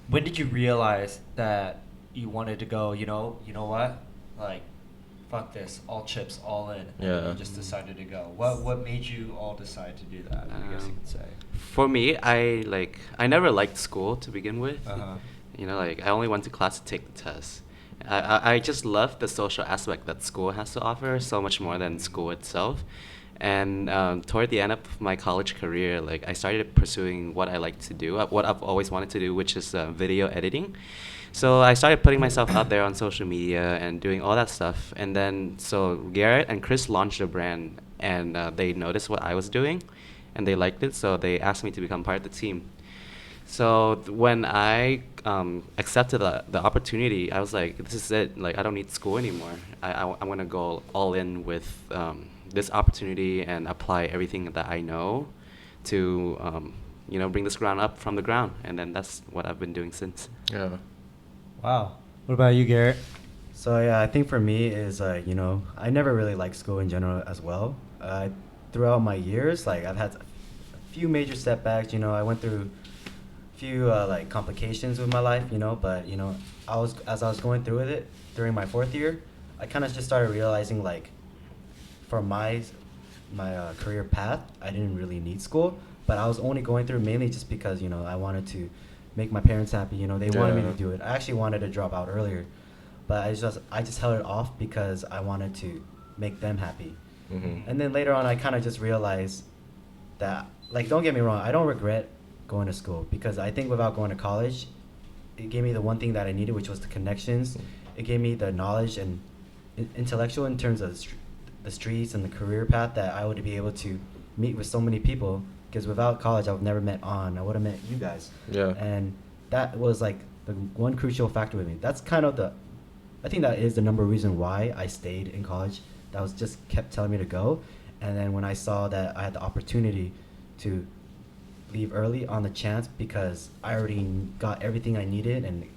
when did you realize that you wanted to go, you know what? Like, fuck this, all chips, all in. And then Yeah. you just decided to go. What made you all decide to do that, I guess you could say? For me, I never liked school to begin with. Uh-huh. Like I only went to class to take the test. I just love the social aspect that school has to offer so much more than school itself. And toward the end of my college career, like I started pursuing what I like to do, what I've always wanted to do, which is video editing. So I started putting myself out there on social media and doing all that stuff. And then so Garrett and Chris launched a brand, and they noticed what I was doing, and they liked it. So they asked me to become part of the team. So when I accepted the opportunity, I was like, this is it. Like, I don't need school anymore. I'm going to go all in with this opportunity and apply everything that I know to, bring this ground up from the ground. And then that's what I've been doing since. Yeah. Wow. What about you, Garrett? So yeah, I think for me is I never really liked school in general as well. Throughout my years, like I've had a few major setbacks. I went through a few like complications with my life. But as I was going through with it during my fourth year, I kind of just started realizing like, for my career path, I didn't really need school, but I was only going through mainly just because I wanted to make my parents happy. They wanted me to do it. I actually wanted to drop out earlier, but I just held it off because I wanted to make them happy. Mm-hmm. And then later on, I kind of just realized that, like, don't get me wrong, I don't regret going to school, because I think without going to college, it gave me the one thing that I needed, which was the connections. It gave me the knowledge and intellectual in terms of the streets and the career path that I would be able to meet with so many people. Because without college, I would have never met On. I would have met you guys. Yeah. And that was like the one crucial factor with me. That's kind of I think that is the number reason why I stayed in college. That was just kept telling me to go. And then when I saw that I had the opportunity to leave early on the chance, because I already got everything I needed and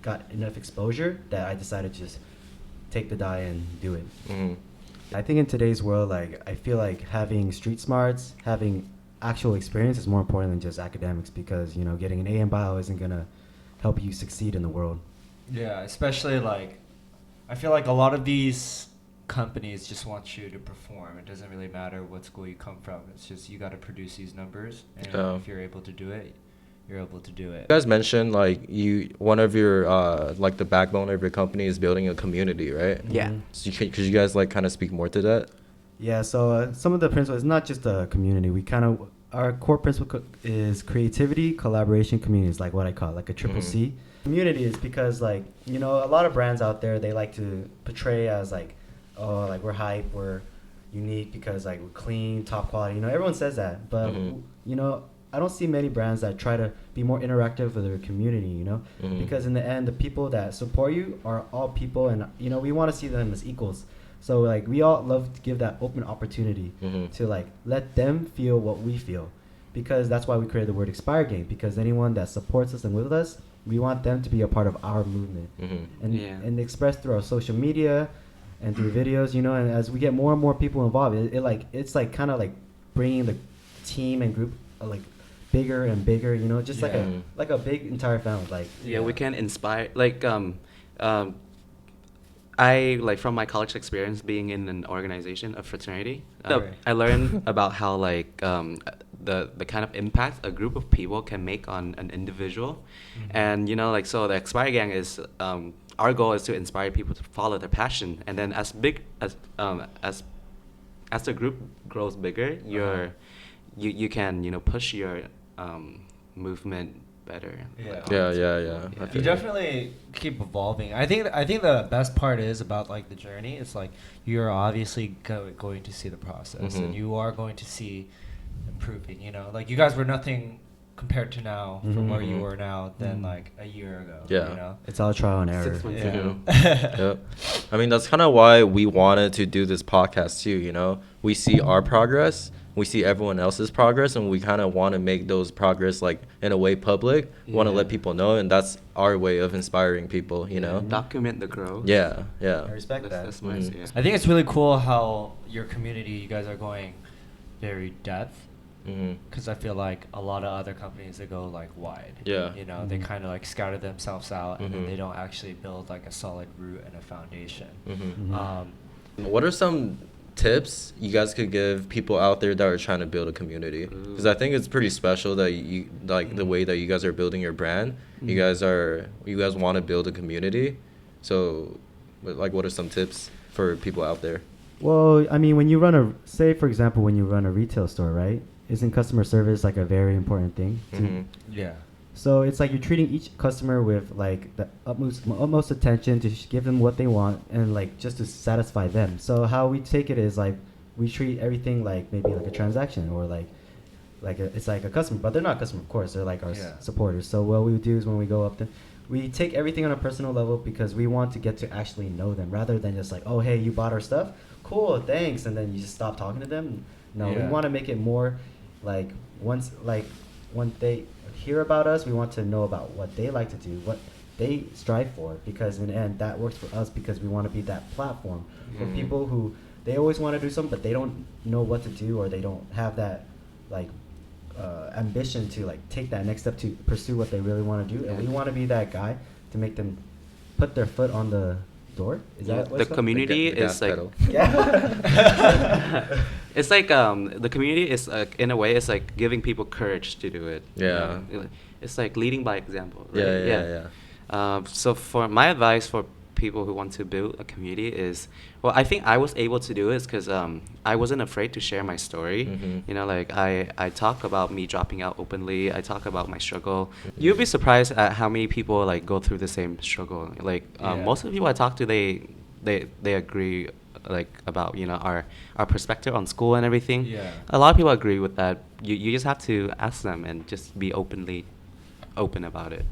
got enough exposure, that I decided to just take the die and do it. Mm-hmm. I think in today's world, like, I feel like having street smarts, having actual experience is more important than just academics, because getting an A in bio isn't gonna help you succeed in the world. Yeah, especially like, I feel like a lot of these companies just want you to perform. It doesn't really matter what school you come from. It's just you got to produce these numbers, and if you're able to do it, you're able to do it. You guys mentioned like one of your like the backbone of your company is building a community, right? Yeah. So could you guys like kind of speak more to that? Yeah, so some of the principles, it's not just a community. Our core principle is creativity, collaboration, community is like what I call it, like a triple C. Community is because, like, a lot of brands out there, they like to portray as like, oh, like we're hype, we're unique because like we're clean, top quality. Everyone says that, but I don't see many brands that try to be more interactive with their community. Because in the end, the people that support you are all people, and we want to see them as equals. So like we all love to give that open opportunity to like let them feel what we feel, because that's why we created the word Expire Gang, because anyone that supports us and with us, we want them to be a part of our movement and express through our social media and through videos, and as we get more and more people involved, it's like kind of like bringing the team and group like bigger and bigger, just like a big entire family. Like We can inspire I like from my college experience being in an organization, a fraternity. I learned about how like the kind of impact a group of people can make on an individual, and so the Expire Gang is our goal is to inspire people to follow their passion, and then as the group grows bigger, you can push your movement better. Yeah. You definitely keep evolving. I think the best part is about like the journey. It's like you're obviously going to see the process, and you are going to see improving. Like you guys were nothing compared to now from where you were now than like a year ago. Yeah. It's all trial and error. 6 months ago. Yep. I mean, that's kind of why we wanted to do this podcast too. We see our progress, we see everyone else's progress, and we kind of want to make those progress like in a way public. Want to let people know, and that's our way of inspiring people. Document the growth. Yeah. I respect that. That's nice. I think it's really cool how your community, you guys are going very depth Because I feel like a lot of other companies, they go like wide. Yeah. You know, they kind of like scatter themselves out, and then Mhm. they don't actually build like a solid root and a foundation. Mm-hmm. What are some tips you guys could give people out there that are trying to build a community? Because I think it's pretty special that you like the way that you guys are building your brand. You guys want to build a community. So, like, what are some tips for people out there? Well, I mean, when you run say for example, when you run a retail store, right? Isn't customer service like a very important thing? Yeah. So it's like you're treating each customer with like the utmost attention to give them what they want and like just to satisfy them. So how we take it is like we treat everything like maybe like a transaction or it's like a customer, but they're not a customer, of course. They're like our supporters. So what we do is when we go up there, we take everything on a personal level because we want to get to actually know them rather than just like, oh, hey, you bought our stuff? Cool, thanks. And then you just stop talking to them. No, we want to make it more like when they hear about us, we want to know about what they like to do, what they strive for, because in the end that works for us because we want to be that platform for people who they always want to do something but they don't know what to do or they don't have that like ambition to like take that next step to pursue what they really want to do, and we want to be that guy to make them put their foot on the door. Is that what the community is like it's like the community is like in a way it's like giving people courage to do it. Yeah. You know? It's like leading by example. Right? Yeah. So for my advice for people who want to build a community is, well, I think I was able to do it because I wasn't afraid to share my story. You know, like I talk about me dropping out openly. I talk about my struggle. You'll be surprised at how many people like go through the same struggle. Like most of the people I talk to, they agree like about, you know, our perspective on school and everything. Yeah. A lot of people agree with that. You just have to ask them and just be open about it.